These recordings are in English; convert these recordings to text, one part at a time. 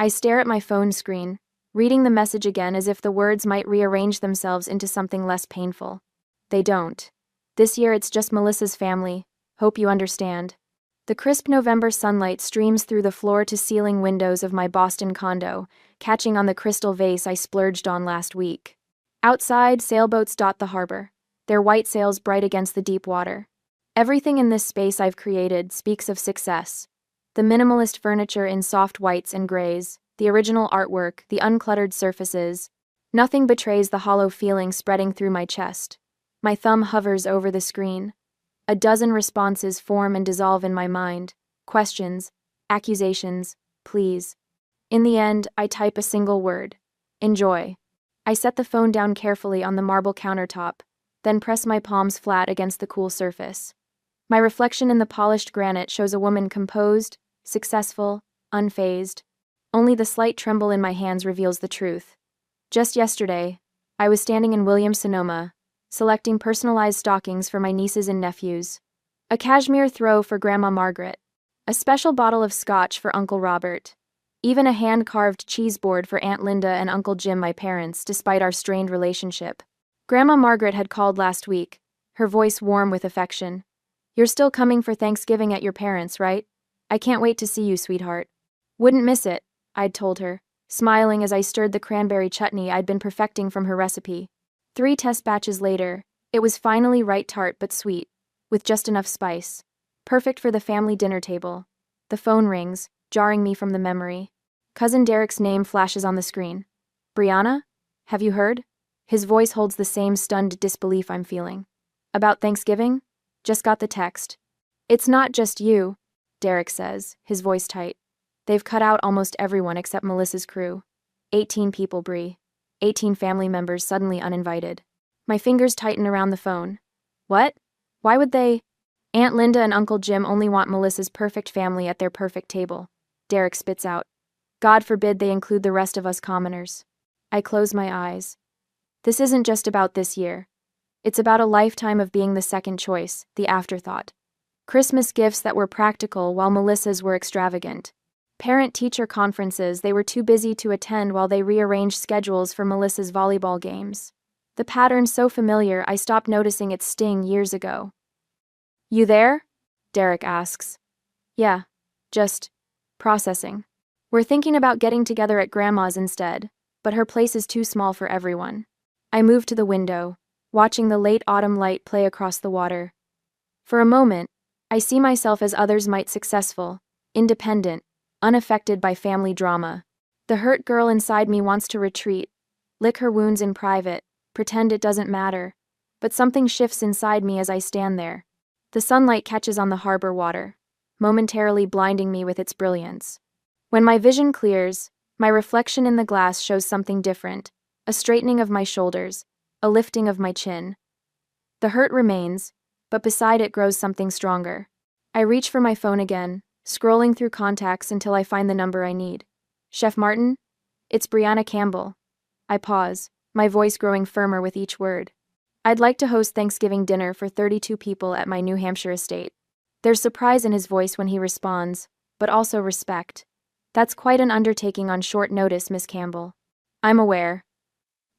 I stare at my phone screen, reading the message again as if the words might rearrange themselves into something less painful. They don't. This year it's just Melissa's family. Hope you understand. The crisp November sunlight streams through the floor-to-ceiling windows of my Boston condo, catching on the crystal vase I splurged on last week. Outside, sailboats dot the harbor, their white sails bright against the deep water. Everything in this space I've created speaks of success. The minimalist furniture in soft whites and grays, the original artwork, the uncluttered surfaces. Nothing betrays the hollow feeling spreading through my chest. My thumb hovers over the screen. A dozen responses form and dissolve in my mind. Questions, accusations, pleas. In the end, I type a single word. Enjoy. I set the phone down carefully on the marble countertop, then press my palms flat against the cool surface. My reflection in the polished granite shows a woman composed, successful, unfazed. Only the slight tremble in my hands reveals the truth. Just yesterday, I was standing in Williams-Sonoma, selecting personalized stockings for my nieces and nephews. A cashmere throw for Grandma Margaret. A special bottle of scotch for Uncle Robert. Even a hand-carved cheese board for Aunt Linda and Uncle Jim, my parents, despite our strained relationship. Grandma Margaret had called last week, her voice warm with affection. "You're still coming for Thanksgiving at your parents', right? I can't wait to see you, sweetheart." "Wouldn't miss it," I'd told her, smiling as I stirred the cranberry chutney I'd been perfecting from her recipe. 3 test batches later, it was finally right, tart but sweet, with just enough spice. Perfect for the family dinner table. The phone rings, jarring me from the memory. Cousin Derek's name flashes on the screen. "Brianna? Have you heard?" His voice holds the same stunned disbelief I'm feeling. "About Thanksgiving? Just got the text." "It's not just you," Derek says, his voice tight. "They've cut out almost everyone except Melissa's crew. 18 people, Brie. 18 family members suddenly uninvited." My fingers tighten around the phone. "What? Why would they?" "Aunt Linda and Uncle Jim only want Melissa's perfect family at their perfect table," Derek spits out. "God forbid they include the rest of us commoners." I close my eyes. This isn't just about this year. It's about a lifetime of being the second choice, the afterthought. Christmas gifts that were practical while Melissa's were extravagant. Parent-teacher conferences they were too busy to attend while they rearranged schedules for Melissa's volleyball games. The pattern so familiar I stopped noticing its sting years ago. "You there?" Derek asks. "Yeah, just processing. We're thinking about getting together at Grandma's instead, but her place is too small for everyone." I move to the window, watching the late autumn light play across the water. For a moment, I see myself as others might, successful, independent, unaffected by family drama. The hurt girl inside me wants to retreat, lick her wounds in private, pretend it doesn't matter. But something shifts inside me as I stand there. The sunlight catches on the harbor water, momentarily blinding me with its brilliance. When my vision clears, my reflection in the glass shows something different, a straightening of my shoulders, a lifting of my chin. The hurt remains, but beside it grows something stronger. I reach for my phone again, scrolling through contacts until I find the number I need. "Chef Martin? It's Brianna Campbell." I pause, my voice growing firmer with each word. "I'd like to host Thanksgiving dinner for 32 people at my New Hampshire estate." There's surprise in his voice when he responds, but also respect. "That's quite an undertaking on short notice, Miss Campbell." "I'm aware."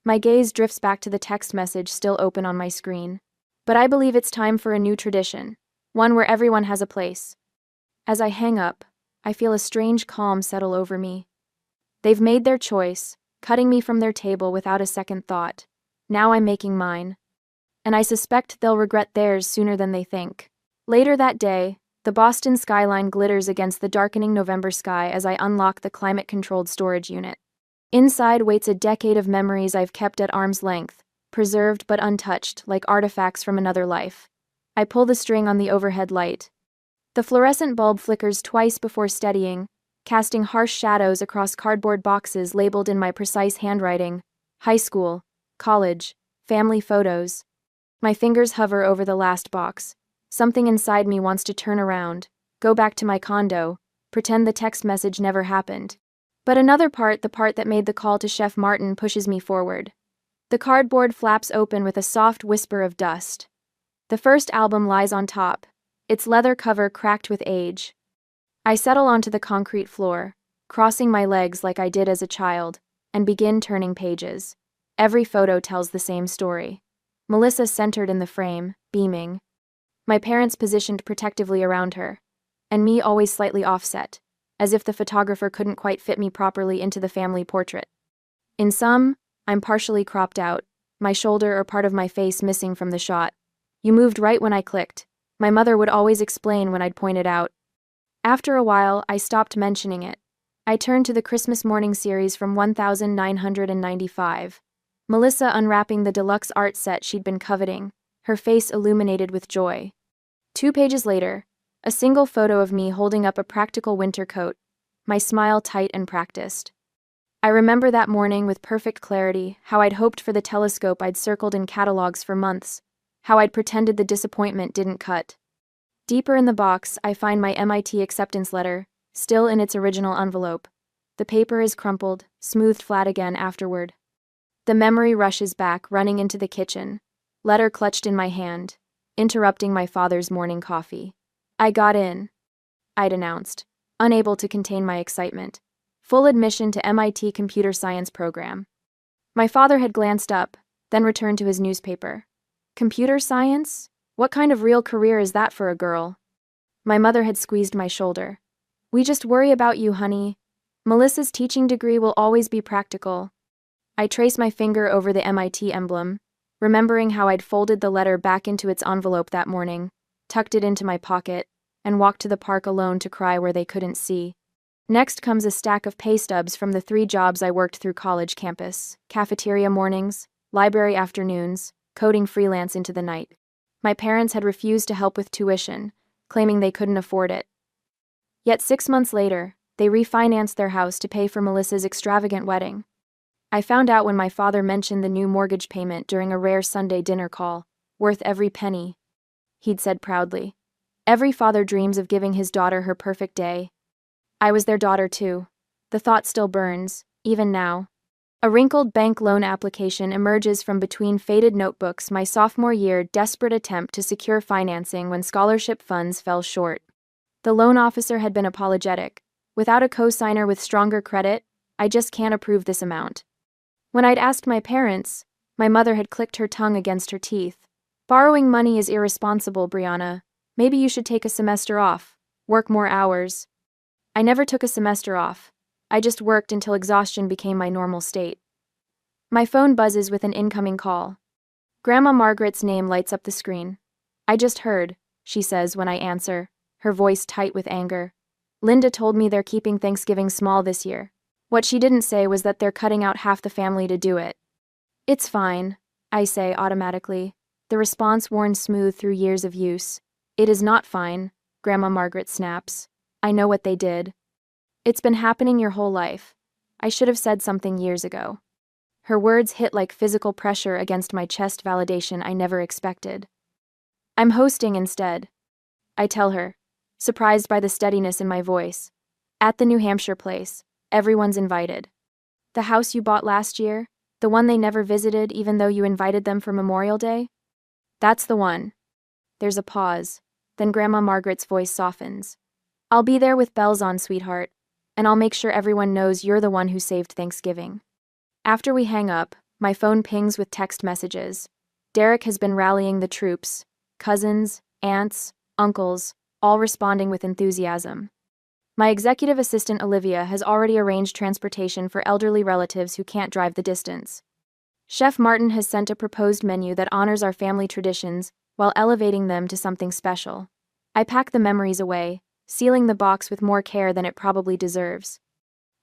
My gaze drifts back to the text message still open on my screen. "But I believe it's time for a new tradition, one where everyone has a place." As I hang up, I feel a strange calm settle over me. They've made their choice, cutting me from their table without a second thought. Now I'm making mine. And I suspect they'll regret theirs sooner than they think. Later that day, the Boston skyline glitters against the darkening November sky as I unlock the climate-controlled storage unit. Inside waits a decade of memories I've kept at arm's length, preserved but untouched, like artifacts from another life. I pull the string on the overhead light. The fluorescent bulb flickers twice before steadying, casting harsh shadows across cardboard boxes labeled in my precise handwriting: high school, college, family photos. My fingers hover over the last box. Something inside me wants to turn around, go back to my condo, pretend the text message never happened. But another part, the part that made the call to Chef Martin, pushes me forward. The cardboard flaps open with a soft whisper of dust. The first album lies on top, its leather cover cracked with age. I settle onto the concrete floor, crossing my legs like I did as a child, and begin turning pages. Every photo tells the same story. Melissa centered in the frame, beaming. My parents positioned protectively around her, and me always slightly offset, as if the photographer couldn't quite fit me properly into the family portrait. In some, I'm partially cropped out, my shoulder or part of my face missing from the shot. You moved right when I clicked. My mother would always explain when I'd point it out. After a while, I stopped mentioning it. I turned to the Christmas morning series from 1995. Melissa unwrapping the deluxe art set she'd been coveting, her face illuminated with joy. 2 pages later, a single photo of me holding up a practical winter coat, my smile tight and practiced. I remember that morning with perfect clarity, how I'd hoped for the telescope I'd circled in catalogs for months, how I'd pretended the disappointment didn't cut. Deeper in the box, I find my MIT acceptance letter, still in its original envelope. The paper is crumpled, smoothed flat again afterward. The memory rushes back, running into the kitchen, letter clutched in my hand, interrupting my father's morning coffee. I got in, I'd announced, unable to contain my excitement. Full admission to MIT computer science program. My father had glanced up, then returned to his newspaper. Computer science? What kind of real career is that for a girl? My mother had squeezed my shoulder. We just worry about you, honey. Melissa's teaching degree will always be practical. I traced my finger over the MIT emblem, remembering how I'd folded the letter back into its envelope that morning, tucked it into my pocket, and walked to the park alone to cry where they couldn't see. Next comes a stack of pay stubs from the 3 jobs I worked through college campus: cafeteria mornings, library afternoons, coding freelance into the night. My parents had refused to help with tuition, claiming they couldn't afford it. Yet 6 months later, they refinanced their house to pay for Melissa's extravagant wedding. I found out when my father mentioned the new mortgage payment during a rare Sunday dinner call, worth every penny. He'd said proudly, "Every father dreams of giving his daughter her perfect day." I was their daughter too. The thought still burns, even now. A wrinkled bank loan application emerges from between faded notebooks, my sophomore year desperate attempt to secure financing when scholarship funds fell short. The loan officer had been apologetic. "Without a co-signer with stronger credit, I just can't approve this amount." When I'd asked my parents, my mother had clicked her tongue against her teeth. "Borrowing money is irresponsible, Brianna. Maybe you should take a semester off, work more hours." I never took a semester off. I just worked until exhaustion became my normal state. My phone buzzes with an incoming call. Grandma Margaret's name lights up the screen. "I just heard," she says when I answer, her voice tight with anger. "Linda told me they're keeping Thanksgiving small this year. What she didn't say was that they're cutting out half the family to do it." "It's fine," I say automatically, the response worn smooth through years of use. "It is not fine," Grandma Margaret snaps. "I know what they did. It's been happening your whole life. I should have said something years ago." Her words hit like physical pressure against my chest, validation I never expected. "I'm hosting instead," I tell her, surprised by the steadiness in my voice. "At the New Hampshire place. Everyone's invited. The house you bought last year? The one they never visited even though you invited them for Memorial Day?" "That's the one." There's a pause, then Grandma Margaret's voice softens. "I'll be there with bells on, sweetheart, and I'll make sure everyone knows you're the one who saved Thanksgiving." After we hang up, my phone pings with text messages. Derek has been rallying the troops, cousins, aunts, uncles, all responding with enthusiasm. My executive assistant Olivia has already arranged transportation for elderly relatives who can't drive the distance. Chef Martin has sent a proposed menu that honors our family traditions while elevating them to something special. I pack the memories away, sealing the box with more care than it probably deserves.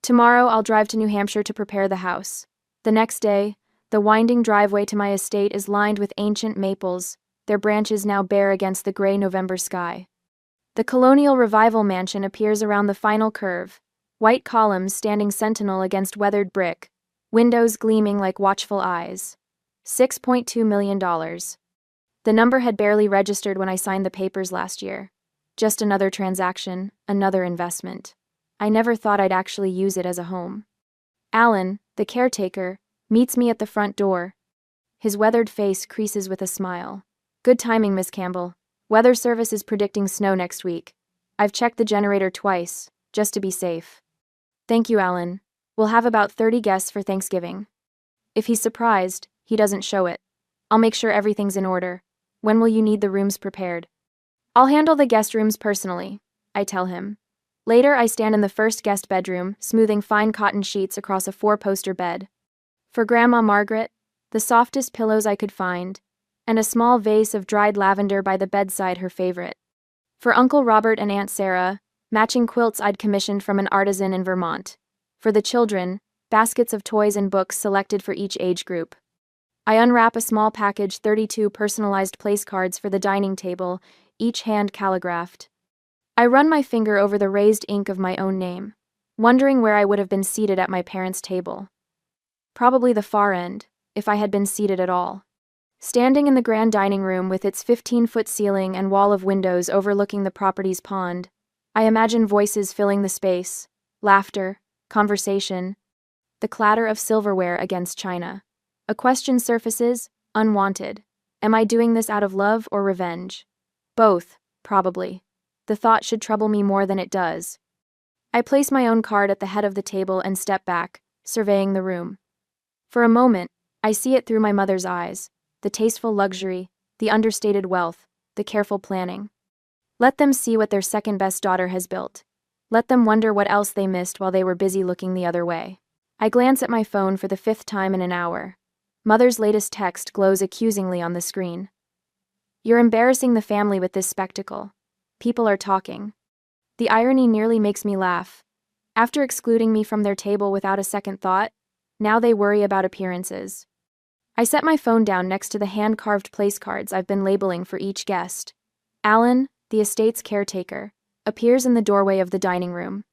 Tomorrow I'll drive to New Hampshire to prepare the house. The next day, the winding driveway to my estate is lined with ancient maples, their branches now bare against the gray November sky. The colonial revival mansion appears around the final curve, white columns standing sentinel against weathered brick, windows gleaming like watchful eyes. $6.2 million. The number had barely registered when I signed the papers last year. Just another transaction, another investment. I never thought I'd actually use it as a home. Alan, the caretaker, meets me at the front door. His weathered face creases with a smile. "Good timing, Miss Campbell. Weather Service is predicting snow next week. I've checked the generator twice, just to be safe." Thank you, Alan. We'll have about 30 guests for Thanksgiving. If he's surprised, he doesn't show it. I'll make sure everything's in order. When will you need the rooms prepared? I'll handle the guest rooms personally, I tell him. Later, I stand in the first guest bedroom, smoothing fine cotton sheets across a 4-poster bed. For Grandma Margaret, the softest pillows I could find, and a small vase of dried lavender by the bedside, her favorite. For Uncle Robert and Aunt Sarah, matching quilts I'd commissioned from an artisan in Vermont. For the children, baskets of toys and books selected for each age group. I unwrap a small package, 32 personalized place cards for the dining table, each hand calligraphed. I run my finger over the raised ink of my own name, wondering where I would have been seated at my parents' table. Probably the far end, if I had been seated at all. Standing in the grand dining room with its 15-foot ceiling and wall of windows overlooking the property's pond, I imagine voices filling the space, laughter, conversation, the clatter of silverware against china. A question surfaces, unwanted. Am I doing this out of love or revenge? Both, probably. The thought should trouble me more than it does. I place my own card at the head of the table and step back, surveying the room. For a moment, I see it through my mother's eyes, the tasteful luxury, the understated wealth, the careful planning. Let them see what their second-best daughter has built. Let them wonder what else they missed while they were busy looking the other way. I glance at my phone for the 5th time in an hour. Mother's latest text glows accusingly on the screen. You're embarrassing the family with this spectacle. People are talking. The irony nearly makes me laugh. After excluding me from their table without a second thought, now they worry about appearances. I set my phone down next to the hand-carved place cards I've been labeling for each guest. Alan, the estate's caretaker, appears in the doorway of the dining room.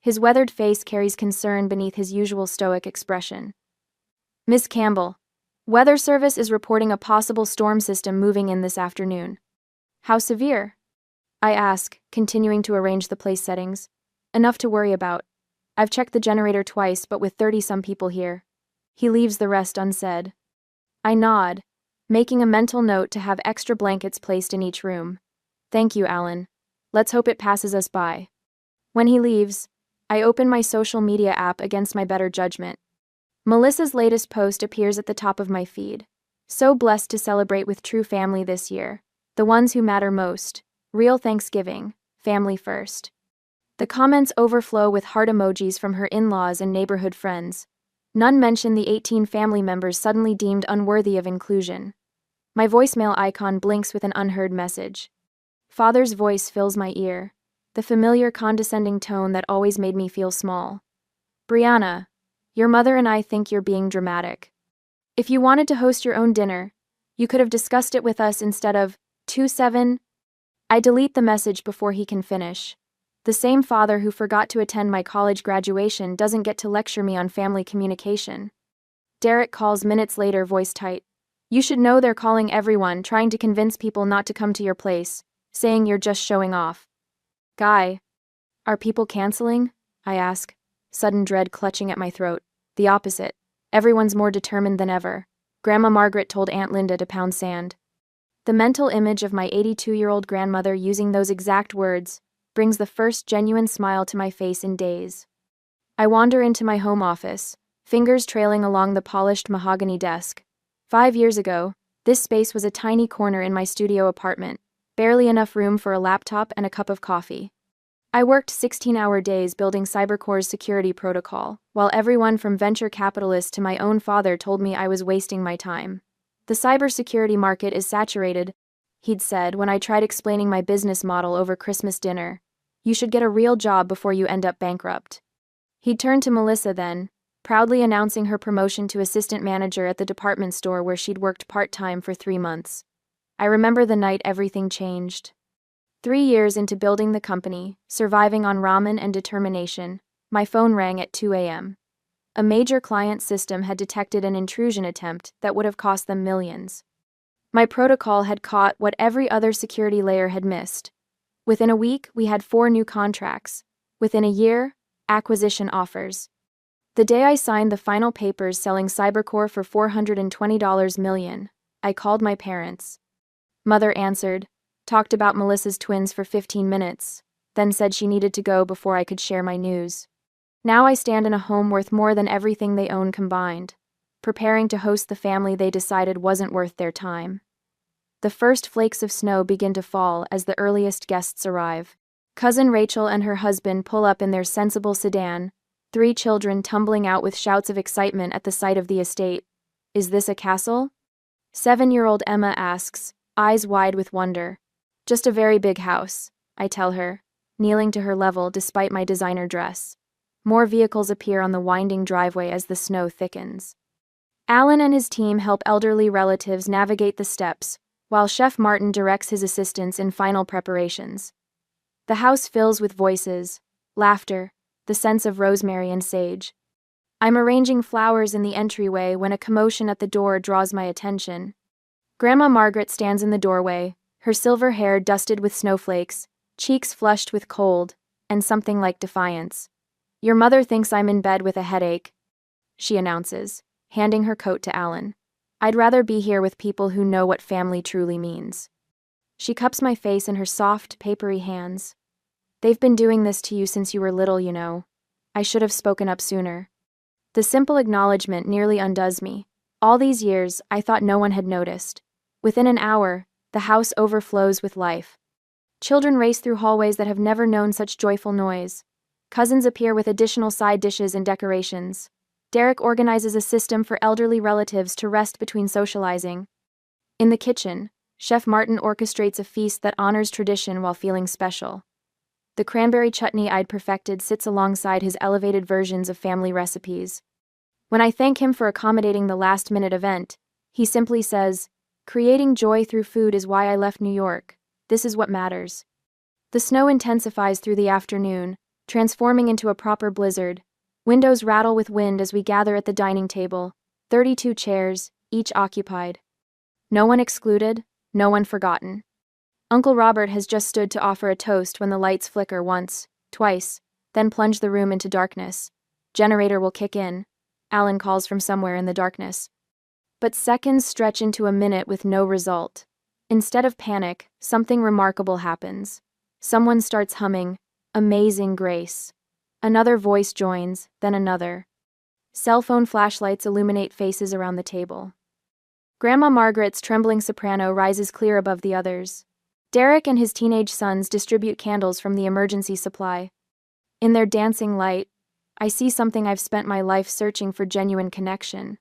His weathered face carries concern beneath his usual stoic expression. Miss Campbell, Weather Service is reporting a possible storm system moving in this afternoon. How severe? I ask, continuing to arrange the place settings. Enough to worry about. I've checked the generator twice, but with 30-some people here. He leaves the rest unsaid. I nod, making a mental note to have extra blankets placed in each room. Thank you, Alan. Let's hope it passes us by. When he leaves, I open my social media app against my better judgment. Melissa's latest post appears at the top of my feed. So blessed to celebrate with true family this year. The ones who matter most. Real Thanksgiving. Family first. The comments overflow with heart emojis from her in-laws and neighborhood friends. None mention the 18 family members suddenly deemed unworthy of inclusion. My voicemail icon blinks with an unheard message. Father's voice fills my ear, the familiar condescending tone that always made me feel small. Brianna, your mother and I think you're being dramatic. If you wanted to host your own dinner, you could have discussed it with us instead of 27. I delete the message before he can finish. The same father who forgot to attend my college graduation doesn't get to lecture me on family communication. Derek calls minutes later, voice tight. You should know they're calling everyone, trying to convince people not to come to your place, saying you're just showing off. Guy, are people canceling? I ask, sudden dread clutching at my throat. The opposite. Everyone's more determined than ever. Grandma Margaret told Aunt Linda to pound sand. The mental image of my 82-year-old grandmother using those exact words brings the first genuine smile to my face in days. I wander into my home office, fingers trailing along the polished mahogany desk. 5 years ago, this space was a tiny corner in my studio apartment, barely enough room for a laptop and a cup of coffee. I worked 16-hour days building Cybercore's security protocol, while everyone from venture capitalists to my own father told me I was wasting my time. The cybersecurity market is saturated, he'd said when I tried explaining my business model over Christmas dinner. You should get a real job before you end up bankrupt. He'd turned to Melissa then, proudly announcing her promotion to assistant manager at the department store where she'd worked part-time for 3 months. I remember the night everything changed. 3 years into building the company, surviving on ramen and determination, my phone rang at 2 a.m. A major client system had detected an intrusion attempt that would have cost them millions. My protocol had caught what every other security layer had missed. Within a week, we had 4 new contracts. Within a year, acquisition offers. The day I signed the final papers selling Cybercore for $420 million, I called my parents. Mother answered, talked about Melissa's twins for 15 minutes, then said she needed to go before I could share my news. Now I stand in a home worth more than everything they own combined, preparing to host the family they decided wasn't worth their time. The first flakes of snow begin to fall as the earliest guests arrive. Cousin Rachel and her husband pull up in their sensible sedan, 3 children tumbling out with shouts of excitement at the sight of the estate. Is this a castle? 7-year-old Emma asks, eyes wide with wonder. Just a very big house, I tell her, kneeling to her level despite my designer dress. More vehicles appear on the winding driveway as the snow thickens. Alan and his team help elderly relatives navigate the steps, while Chef Martin directs his assistants in final preparations. The house fills with voices, laughter, the scents of rosemary and sage. I'm arranging flowers in the entryway when a commotion at the door draws my attention. Grandma Margaret stands in the doorway, her silver hair dusted with snowflakes, cheeks flushed with cold, and something like defiance. Your mother thinks I'm in bed with a headache, she announces, handing her coat to Alan. I'd rather be here with people who know what family truly means. She cups my face in her soft, papery hands. They've been doing this to you since you were little, you know. I should have spoken up sooner. The simple acknowledgement nearly undoes me. All these years, I thought no one had noticed. Within an hour, the house overflows with life. Children race through hallways that have never known such joyful noise. Cousins appear with additional side dishes and decorations. Derek organizes a system for elderly relatives to rest between socializing. In the kitchen, Chef Martin orchestrates a feast that honors tradition while feeling special. The cranberry chutney I'd perfected sits alongside his elevated versions of family recipes. When I thank him for accommodating the last-minute event, he simply says, "Creating joy through food is why I left New York. This is what matters." The snow intensifies through the afternoon, transforming into a proper blizzard. Windows rattle with wind as we gather at the dining table, 32 chairs, each occupied. No one excluded, no one forgotten. Uncle Robert has just stood to offer a toast when the lights flicker once, twice, then plunge the room into darkness. Generator will kick in, Alan calls from somewhere in the darkness. But seconds stretch into a minute with no result. Instead of panic, something remarkable happens. Someone starts humming, "Amazing Grace." Another voice joins, then another. Cell phone flashlights illuminate faces around the table. Grandma Margaret's trembling soprano rises clear above the others. Derek and his teenage sons distribute candles from the emergency supply. In their dancing light, I see something I've spent my life searching for: genuine connection.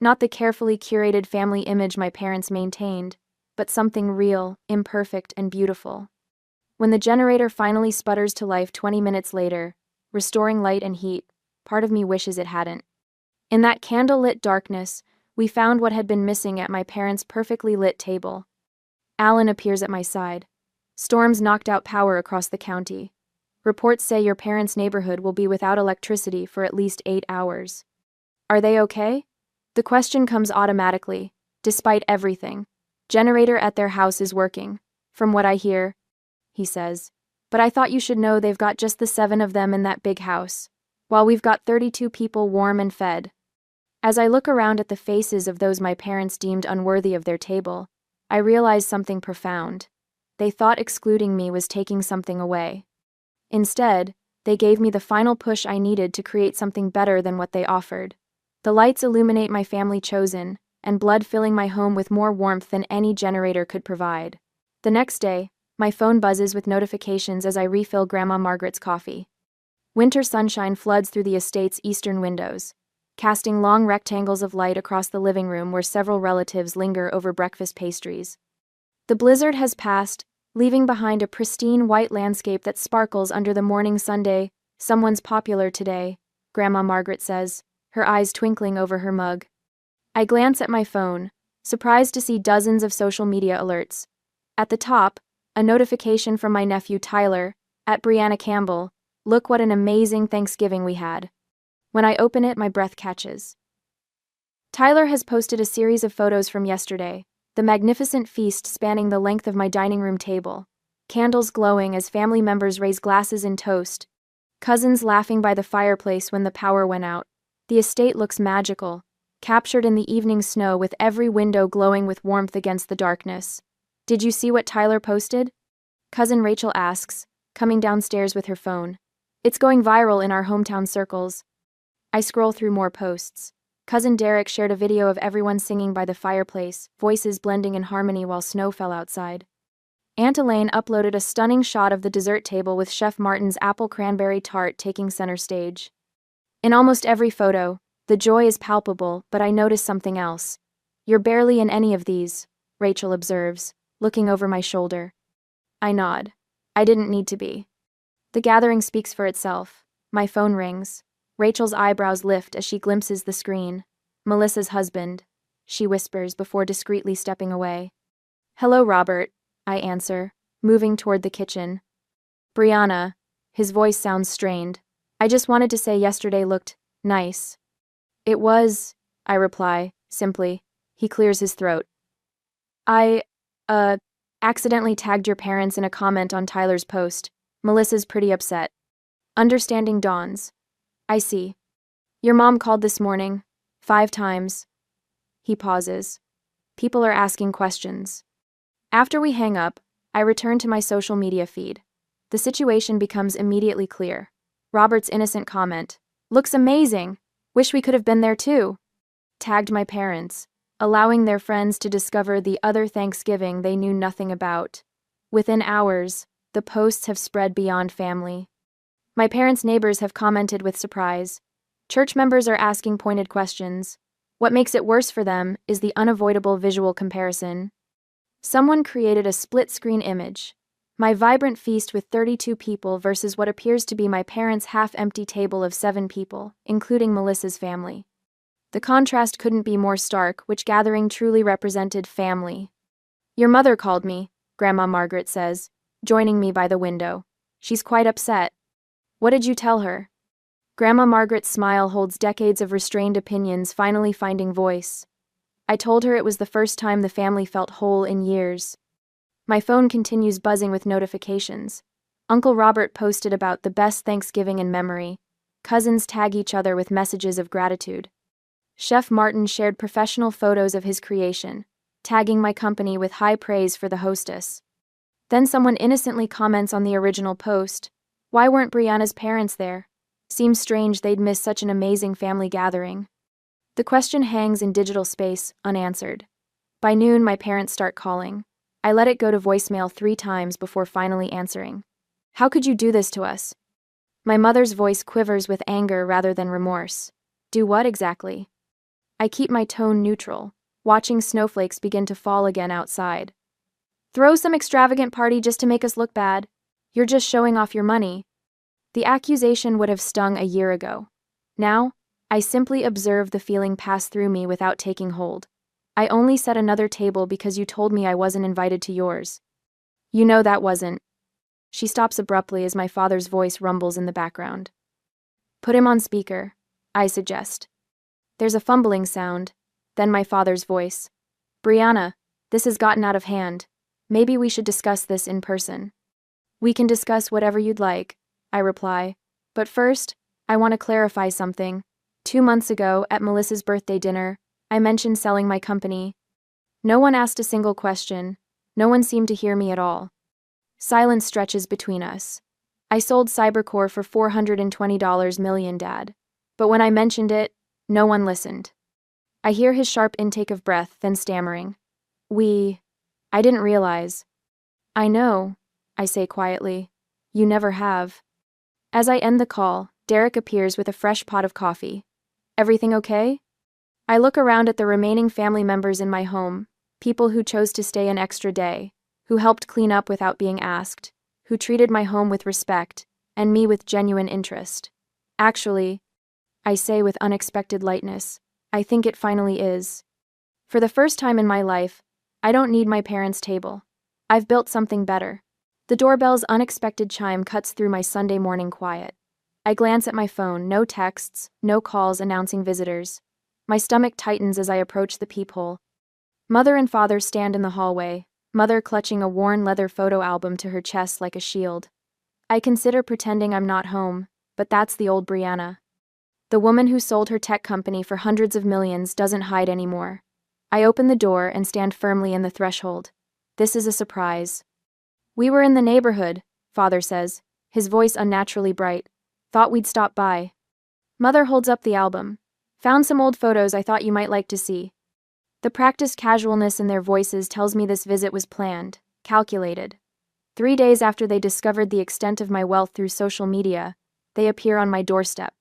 Not the carefully curated family image my parents maintained, but something real, imperfect, and beautiful. When the generator finally sputters to life 20 minutes later, restoring light and heat, part of me wishes it hadn't. In that candle-lit darkness, we found what had been missing at my parents' perfectly lit table. Alan appears at my side. Storms knocked out power across the county. Reports say your parents' neighborhood will be without electricity for at least 8 hours. Are they okay? The question comes automatically, despite everything. Generator at their house is working, from what I hear, he says. But I thought you should know they've got just the 7 of them in that big house, while we've got 32 people warm and fed. As I look around at the faces of those my parents deemed unworthy of their table, I realize something profound. They thought excluding me was taking something away. Instead, they gave me the final push I needed to create something better than what they offered. The lights illuminate my family chosen, and blood filling my home with more warmth than any generator could provide. The next day, my phone buzzes with notifications as I refill Grandma Margaret's coffee. Winter sunshine floods through the estate's eastern windows, casting long rectangles of light across the living room where several relatives linger over breakfast pastries. The blizzard has passed, leaving behind a pristine white landscape that sparkles under the morning Sunday. Someone's popular today, Grandma Margaret says, her eyes twinkling over her mug. I glance at my phone, surprised to see dozens of social media alerts. At the top, a notification from my nephew Tyler, at Brianna Campbell. Look what an amazing Thanksgiving we had. When I open it, my breath catches. Tyler has posted a series of photos from yesterday, the magnificent feast spanning the length of my dining room table, candles glowing as family members raise glasses in toast, cousins laughing by the fireplace when the power went out. The estate looks magical, captured in the evening snow with every window glowing with warmth against the darkness. Did you see what Tyler posted? Cousin Rachel asks, coming downstairs with her phone. It's going viral in our hometown circles. I scroll through more posts. Cousin Derek shared a video of everyone singing by the fireplace, voices blending in harmony while snow fell outside. Aunt Elaine uploaded a stunning shot of the dessert table with Chef Martin's apple cranberry tart taking center stage. In almost every photo, the joy is palpable, but I notice something else. You're barely in any of these, Rachel observes, looking over my shoulder. I nod. I didn't need to be. The gathering speaks for itself. My phone rings. Rachel's eyebrows lift as she glimpses the screen. Melissa's husband, she whispers before discreetly stepping away. Hello, Robert, I answer, moving toward the kitchen. Brianna, his voice sounds strained. I just wanted to say yesterday looked nice. It was, I reply, simply. He clears his throat. I, accidentally tagged your parents in a comment on Tyler's post. Melissa's pretty upset. Understanding dawns. I see. Your mom called this morning. 5 times. He pauses. People are asking questions. After we hang up, I return to my social media feed. The situation becomes immediately clear. Robert's innocent comment. Looks amazing. Wish we could have been there too. Tagged my parents, allowing their friends to discover the other Thanksgiving they knew nothing about. Within hours, the posts have spread beyond family. My parents' neighbors have commented with surprise. Church members are asking pointed questions. What makes it worse for them is the unavoidable visual comparison. Someone created a split-screen image. My vibrant feast with 32 people versus what appears to be my parents' half-empty table of 7 people, including Melissa's family. The contrast couldn't be more stark, which gathering truly represented family. Your mother called me, Grandma Margaret says, joining me by the window. She's quite upset. What did you tell her? Grandma Margaret's smile holds decades of restrained opinions finally finding voice. I told her it was the first time the family felt whole in years. My phone continues buzzing with notifications. Uncle Robert posted about the best Thanksgiving in memory. Cousins tag each other with messages of gratitude. Chef Martin shared professional photos of his creation, tagging my company with high praise for the hostess. Then someone innocently comments on the original post. Why weren't Brianna's parents there? Seems strange they'd miss such an amazing family gathering. The question hangs in digital space, unanswered. By noon, my parents start calling. I let it go to voicemail 3 times before finally answering. How could you do this to us? My mother's voice quivers with anger rather than remorse. Do what exactly? I keep my tone neutral, watching snowflakes begin to fall again outside. Throw some extravagant party just to make us look bad. You're just showing off your money. The accusation would have stung a year ago. Now, I simply observe the feeling pass through me without taking hold. I only set another table because you told me I wasn't invited to yours. You know that wasn't. She stops abruptly as my father's voice rumbles in the background. Put him on speaker, I suggest. There's a fumbling sound, then my father's voice. Brianna, this has gotten out of hand. Maybe we should discuss this in person. We can discuss whatever you'd like, I reply. But first, I want to clarify something. 2 months ago, at Melissa's birthday dinner, I mentioned selling my company. No one asked a single question. No one seemed to hear me at all. Silence stretches between us. I sold Cybercore for $420 million, Dad. But when I mentioned it, no one listened. I hear his sharp intake of breath, then stammering. I didn't realize. I know, I say quietly. You never have. As I end the call, Derek appears with a fresh pot of coffee. Everything okay? I look around at the remaining family members in my home, people who chose to stay an extra day, who helped clean up without being asked, who treated my home with respect, and me with genuine interest. Actually, I say with unexpected lightness, I think it finally is. For the first time in my life, I don't need my parents' table. I've built something better. The doorbell's unexpected chime cuts through my Sunday morning quiet. I glance at my phone, no texts, no calls announcing visitors. My stomach tightens as I approach the peephole. Mother and father stand in the hallway, mother clutching a worn leather photo album to her chest like a shield. I consider pretending I'm not home, but that's the old Brianna. The woman who sold her tech company for hundreds of millions doesn't hide anymore. I open the door and stand firmly in the threshold. This is a surprise. We were in the neighborhood, father says, his voice unnaturally bright. Thought we'd stop by. Mother holds up the album. Found some old photos I thought you might like to see. The practiced casualness in their voices tells me this visit was planned, calculated. 3 days after they discovered the extent of my wealth through social media, they appear on my doorstep.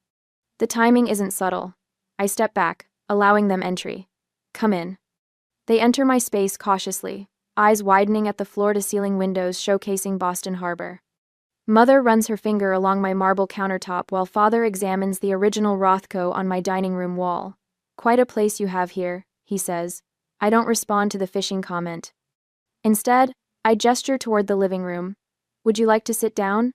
The timing isn't subtle. I step back, allowing them entry. Come in. They enter my space cautiously, eyes widening at the floor-to-ceiling windows showcasing Boston Harbor. Mother runs her finger along my marble countertop while father examines the original Rothko on my dining room wall. Quite a place you have here, he says. I don't respond to the fishing comment. Instead, I gesture toward the living room. Would you like to sit down?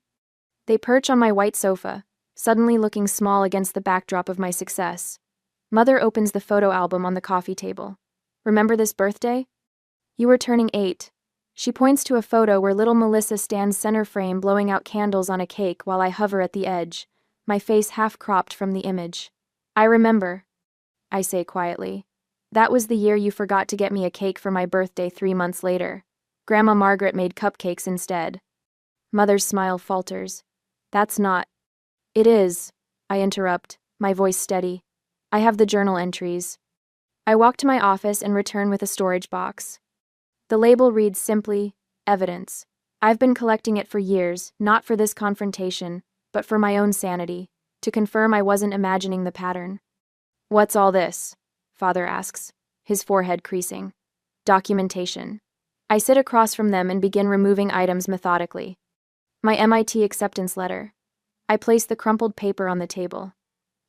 They perch on my white sofa, suddenly looking small against the backdrop of my success. Mother opens the photo album on the coffee table. Remember this birthday? You were turning 8. She points to a photo where little Melissa stands center frame blowing out candles on a cake while I hover at the edge, my face half cropped from the image. I remember, I say quietly. That was the year you forgot to get me a cake for my birthday 3 months later. Grandma Margaret made cupcakes instead. Mother's smile falters. That's not. It is, I interrupt, my voice steady. I have the journal entries. I walk to my office and return with a storage box. The label reads simply, evidence. I've been collecting it for years, not for this confrontation, but for my own sanity, to confirm I wasn't imagining the pattern. What's all this? Father asks, his forehead creasing. Documentation. I sit across from them and begin removing items methodically. My MIT acceptance letter. I place the crumpled paper on the table.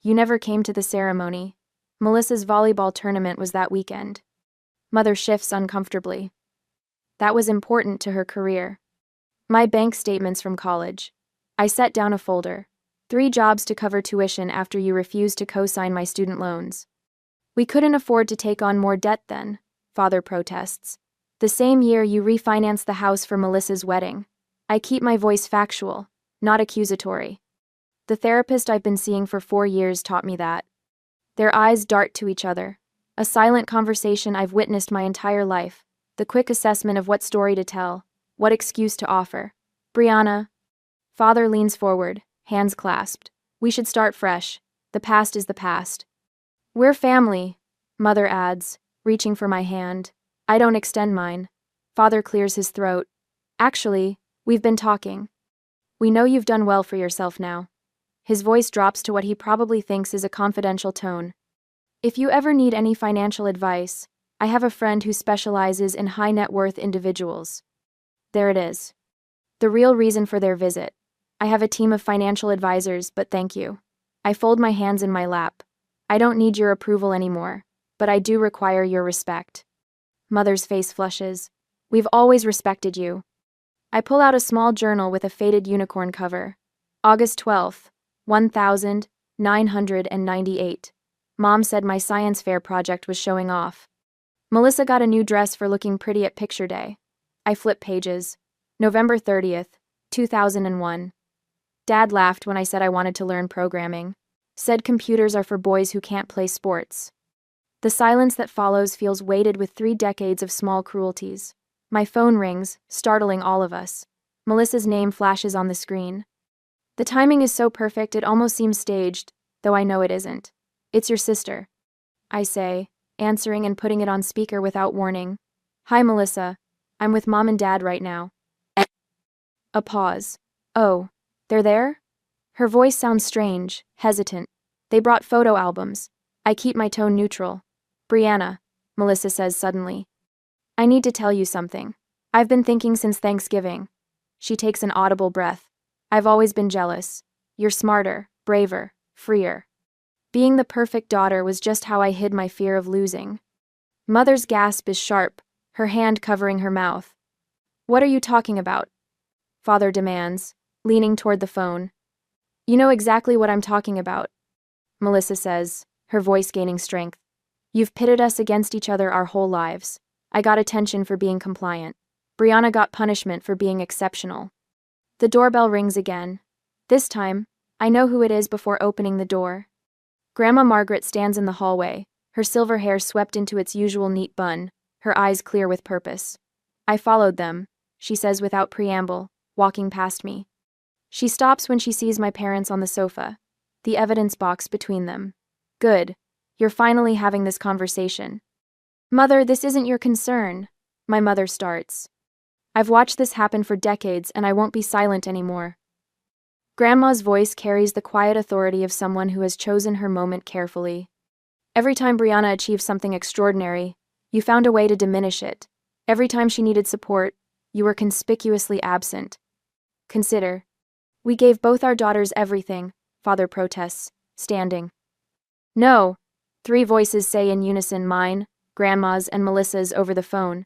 You never came to the ceremony. Melissa's volleyball tournament was that weekend. Mother shifts uncomfortably. That was important to her career. My bank statements from college. I set down a folder. 3 jobs to cover tuition after you refused to co-sign my student loans. We couldn't afford to take on more debt then, Father protests. The same year you refinanced the house for Melissa's wedding. I keep my voice factual, not accusatory. The therapist I've been seeing for 4 years taught me that. Their eyes dart to each other. A silent conversation I've witnessed my entire life. The quick assessment of what story to tell, what excuse to offer. Brianna. Father leans forward, hands clasped. We should start fresh. The past is the past. We're family, Mother adds, reaching for my hand. I don't extend mine. Father clears his throat. Actually, we've been talking. We know you've done well for yourself now. His voice drops to what he probably thinks is a confidential tone. If you ever need any financial advice, I have a friend who specializes in high net worth individuals. There it is. The real reason for their visit. I have a team of financial advisors, but thank you. I fold my hands in my lap. I don't need your approval anymore, but I do require your respect. Mother's face flushes. We've always respected you. I pull out a small journal with a faded unicorn cover. August 12th, 1998. Mom said my science fair project was showing off. Melissa got a new dress for looking pretty at picture day. I flip pages. November 30th, 2001. Dad laughed when I said I wanted to learn programming. Said computers are for boys who can't play sports. The silence that follows feels weighted with 3 decades of small cruelties. My phone rings, startling all of us. Melissa's name flashes on the screen. The timing is so perfect it almost seems staged, though I know it isn't. It's your sister, I say, answering and putting it on speaker without warning. Hi, Melissa. I'm with Mom and Dad right now. A pause. Oh, they're there? Her voice sounds strange, hesitant. They brought photo albums. I keep my tone neutral. Brianna, Melissa says suddenly. I need to tell you something. I've been thinking since Thanksgiving. She takes an audible breath. I've always been jealous. You're smarter, braver, freer. Being the perfect daughter was just how I hid my fear of losing. Mother's gasp is sharp, her hand covering her mouth. What are you talking about? Father demands, leaning toward the phone. You know exactly what I'm talking about, Melissa says, her voice gaining strength. You've pitted us against each other our whole lives. I got attention for being compliant. Brianna got punishment for being exceptional. The doorbell rings again. This time, I know who it is before opening the door. Grandma Margaret stands in the hallway, her silver hair swept into its usual neat bun, her eyes clear with purpose. I followed them, she says without preamble, walking past me. She stops when she sees my parents on the sofa, the evidence box between them. Good. You're finally having this conversation. Mother, this isn't your concern. My mother starts. I've watched this happen for decades and I won't be silent anymore. Grandma's voice carries the quiet authority of someone who has chosen her moment carefully. Every time Brianna achieved something extraordinary, you found a way to diminish it. Every time she needed support, you were conspicuously absent. Consider. We gave both our daughters everything, Father protests, standing. No, 3 voices say in unison, mine, Grandma's, and Melissa's over the phone.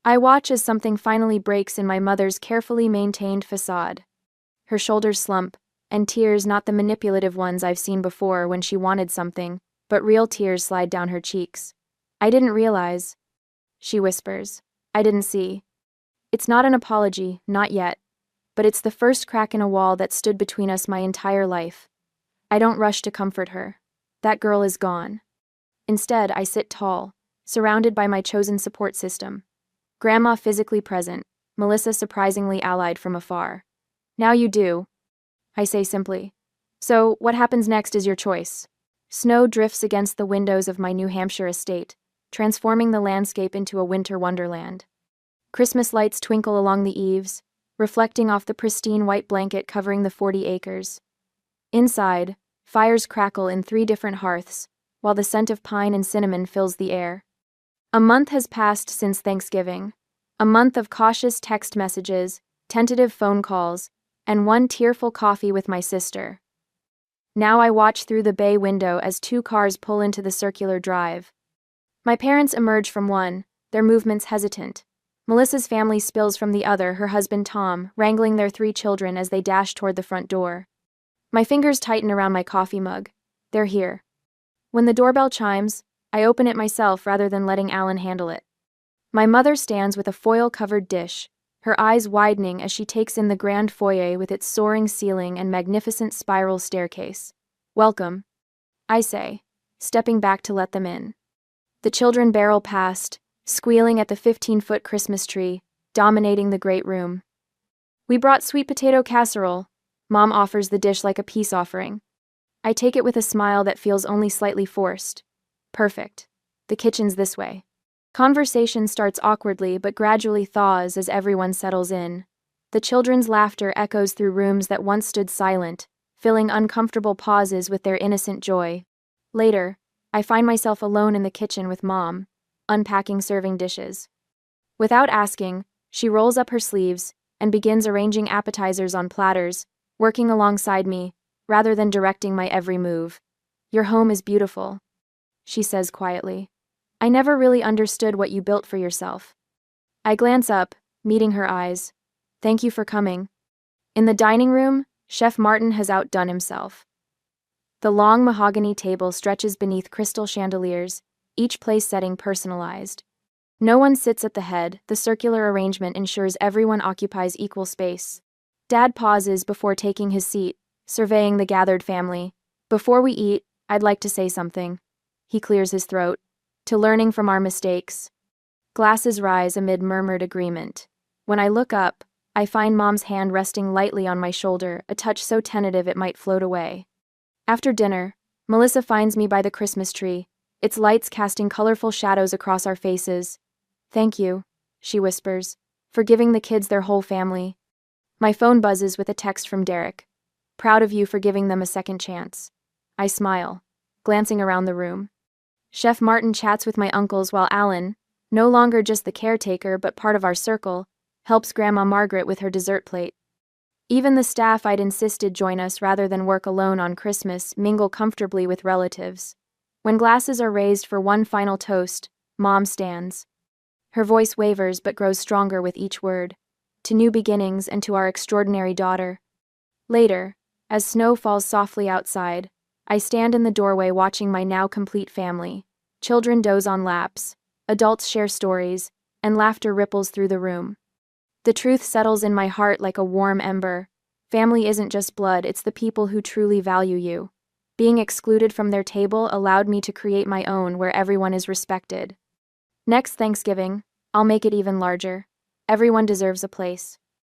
I watch as something finally breaks in my mother's carefully maintained facade. Her shoulders slump, and tears, not the manipulative ones I've seen before when she wanted something, but real tears slide down her cheeks. I didn't realize. She whispers. I didn't see. It's not an apology, not yet, but it's the first crack in a wall that stood between us my entire life. I don't rush to comfort her. That girl is gone. Instead, I sit tall, surrounded by my chosen support system. Grandma physically present, Melissa surprisingly allied from afar. Now you do, I say simply. So, what happens next is your choice. Snow drifts against the windows of my New Hampshire estate, transforming the landscape into a winter wonderland. Christmas lights twinkle along the eaves, reflecting off the pristine white blanket covering the 40 acres. Inside, fires crackle in 3 different hearths, while the scent of pine and cinnamon fills the air. A month has passed since Thanksgiving. A month of cautious text messages, tentative phone calls, and 1 tearful coffee with my sister. Now I watch through the bay window as 2 cars pull into the circular drive. My parents emerge from one, their movements hesitant. Melissa's family spills from the other, her husband Tom, wrangling their 3 children as they dash toward the front door. My fingers tighten around my coffee mug. They're here. When the doorbell chimes, I open it myself rather than letting Alan handle it. My mother stands with a foil-covered dish, her eyes widening as she takes in the grand foyer with its soaring ceiling and magnificent spiral staircase. Welcome, I say, stepping back to let them in. The children barrel past, squealing at the 15-foot Christmas tree, dominating the great room. We brought sweet potato casserole. Mom offers the dish like a peace offering. I take it with a smile that feels only slightly forced. Perfect. The kitchen's this way. Conversation starts awkwardly but gradually thaws as everyone settles in. The children's laughter echoes through rooms that once stood silent, filling uncomfortable pauses with their innocent joy. Later, I find myself alone in the kitchen with Mom, unpacking serving dishes. Without asking, she rolls up her sleeves and begins arranging appetizers on platters, working alongside me, rather than directing my every move. Your home is beautiful, she says quietly. I never really understood what you built for yourself. I glance up, meeting her eyes. Thank you for coming. In the dining room, Chef Martin has outdone himself. The long mahogany table stretches beneath crystal chandeliers, each place setting personalized. No one sits at the head, the circular arrangement ensures everyone occupies equal space. Dad pauses before taking his seat, surveying the gathered family. Before we eat, I'd like to say something. He clears his throat. To learning from our mistakes. Glasses rise amid murmured agreement. When I look up, I find Mom's hand resting lightly on my shoulder, a touch so tentative it might float away. After dinner, Melissa finds me by the Christmas tree, its lights casting colorful shadows across our faces. Thank you, she whispers, for giving the kids their whole family. My phone buzzes with a text from Derek. Proud of you for giving them a second chance. I smile, glancing around the room. Chef Martin chats with my uncles while Alan, no longer just the caretaker but part of our circle, helps Grandma Margaret with her dessert plate. Even the staff I'd insisted join us rather than work alone on Christmas mingle comfortably with relatives. When glasses are raised for one final toast, Mom stands. Her voice wavers but grows stronger with each word. To new beginnings and to our extraordinary daughter. Later, as snow falls softly outside, I stand in the doorway watching my now complete family. Children doze on laps, adults share stories, and laughter ripples through the room. The truth settles in my heart like a warm ember. Family isn't just blood, it's the people who truly value you. Being excluded from their table allowed me to create my own where everyone is respected. Next Thanksgiving, I'll make it even larger. Everyone deserves a place.